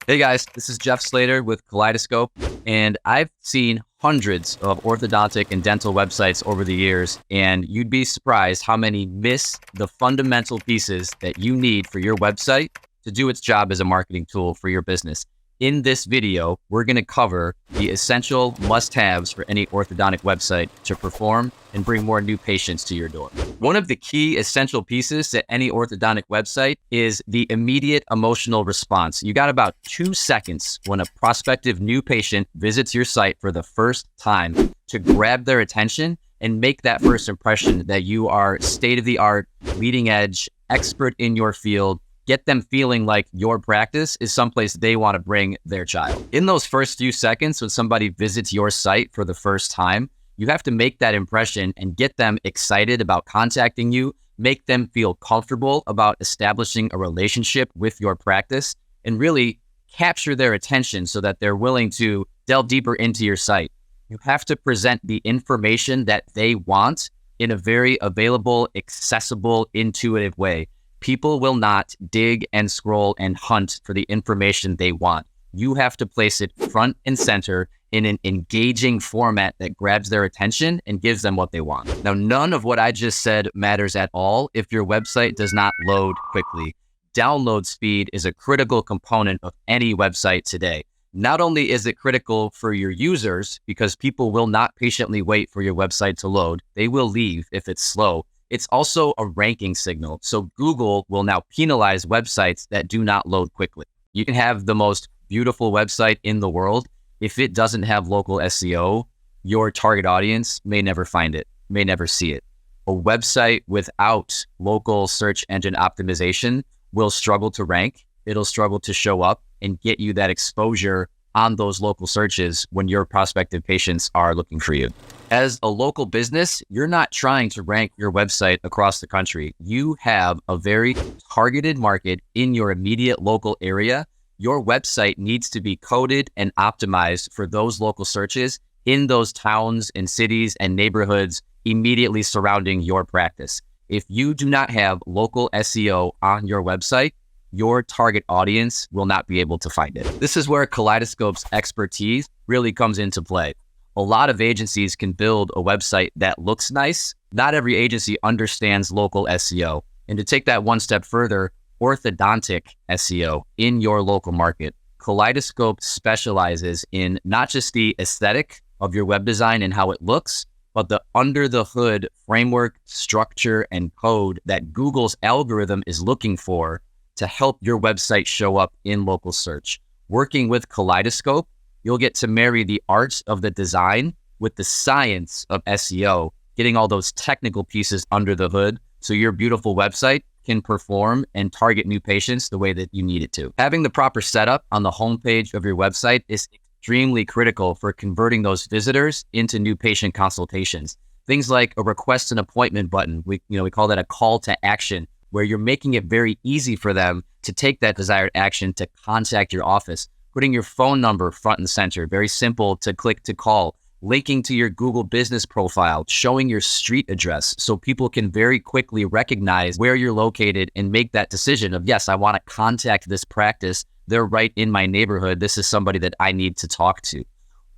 Hey guys, this is Jeff Slater with Kaleidoscope, and I've seen hundreds of orthodontic and dental websites over the years, and you'd be surprised how many miss the fundamental pieces that you need for your website to do its job as a marketing tool for your business. In this video, we're going to cover the essential must-haves for any orthodontic website to perform and bring more new patients to your door. One of the key essential pieces to any orthodontic website is the immediate emotional response. You got about 2 seconds when a prospective new patient visits your site for the first time to grab their attention and make that first impression that you are state-of-the-art, leading edge, expert in your field. Get them feeling like your practice is someplace they want to bring their child. In those first few seconds when somebody visits your site for the first time, you have to make that impression and get them excited about contacting you, make them feel comfortable about establishing a relationship with your practice, and really capture their attention so that they're willing to delve deeper into your site. You have to present the information that they want in a very available, accessible, intuitive way. People will not dig and scroll and hunt for the information they want. You have to place it front and center in an engaging format that grabs their attention and gives them what they want. Now, none of what I just said matters at all if your website does not load quickly. Download speed is a critical component of any website today. Not only is it critical for your users, because people will not patiently wait for your website to load, they will leave if it's slow. It's also a ranking signal. So Google will now penalize websites that do not load quickly. You can have the most beautiful website in the world. If it doesn't have local SEO, your target audience may never find it, may never see it. A website without local search engine optimization will struggle to rank. It'll struggle to show up and get you that exposure on those local searches when your prospective patients are looking for you. As a local business, you're not trying to rank your website across the country. You have a very targeted market in your immediate local area. Your website needs to be coded and optimized for those local searches in those towns and cities and neighborhoods immediately surrounding your practice. If you do not have local SEO on your website, your target audience will not be able to find it. This is where Kaleidoscope's expertise really comes into play. A lot of agencies can build a website that looks nice. Not every agency understands local SEO. And to take that one step further, orthodontic SEO in your local market. Kaleidoscope specializes in not just the aesthetic of your web design and how it looks, but the under the hood framework, structure, and code that Google's algorithm is looking for to help your website show up in local search. Working with Kaleidoscope, you'll get to marry the art of the design with the science of SEO, getting all those technical pieces under the hood so your beautiful website can perform and target new patients the way that you need it to. Having the proper setup on the homepage of your website is extremely critical for converting those visitors into new patient consultations. Things like a request an appointment button, we call that a call to action, where you're making it very easy for them to take that desired action to contact your office, putting your phone number front and center, very simple to click to call, linking to your Google business profile, showing your street address so people can very quickly recognize where you're located and make that decision of, yes, I want to contact this practice. They're right in my neighborhood. This is somebody that I need to talk to.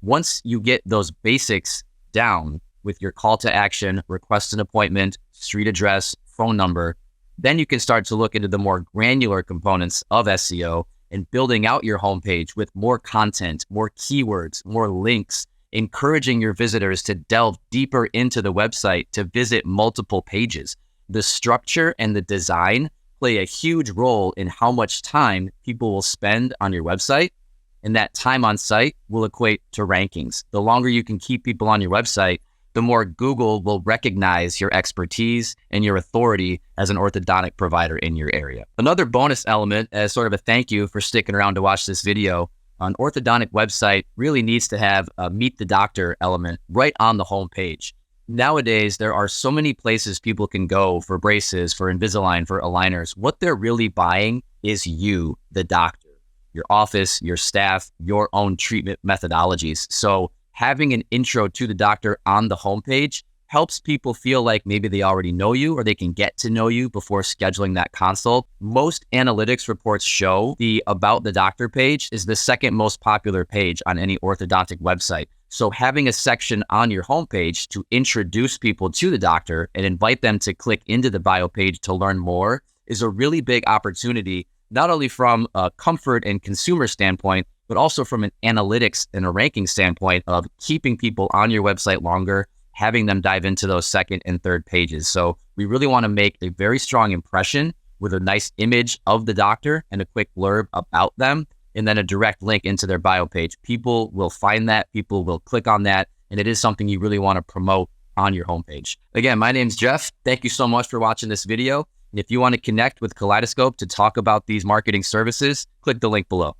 Once you get those basics down with your call to action, request an appointment, street address, phone number, then you can start to look into the more granular components of SEO and building out your homepage with more content, more keywords, more links, encouraging your visitors to delve deeper into the website to visit multiple pages. The structure and the design play a huge role in how much time people will spend on your website, and that time on site will equate to rankings. The longer you can keep people on your website, the more Google will recognize your expertise and your authority as an orthodontic provider in your area. Another bonus element, as sort of a thank you for sticking around to watch this video, an orthodontic website really needs to have a meet the doctor element right on the home page. Nowadays, there are so many places people can go for braces, for Invisalign, for aligners. What they're really buying is you, the doctor, your office, your staff, your own treatment methodologies. So having an intro to the doctor on the homepage helps people feel like maybe they already know you or they can get to know you before scheduling that consult. Most analytics reports show the About the Doctor page is the second most popular page on any orthodontic website. So having a section on your homepage to introduce people to the doctor and invite them to click into the bio page to learn more is a really big opportunity, not only from a comfort and consumer standpoint, but also from an analytics and a ranking standpoint of keeping people on your website longer, having them dive into those second and third pages. So we really want to make a very strong impression with a nice image of the doctor and a quick blurb about them, and then a direct link into their bio page. People will find that, people will click on that, and it is something you really want to promote on your homepage. Again, my name's Jeff. Thank you so much for watching this video. And if you want to connect with Kaleidoscope to talk about these marketing services, click the link below.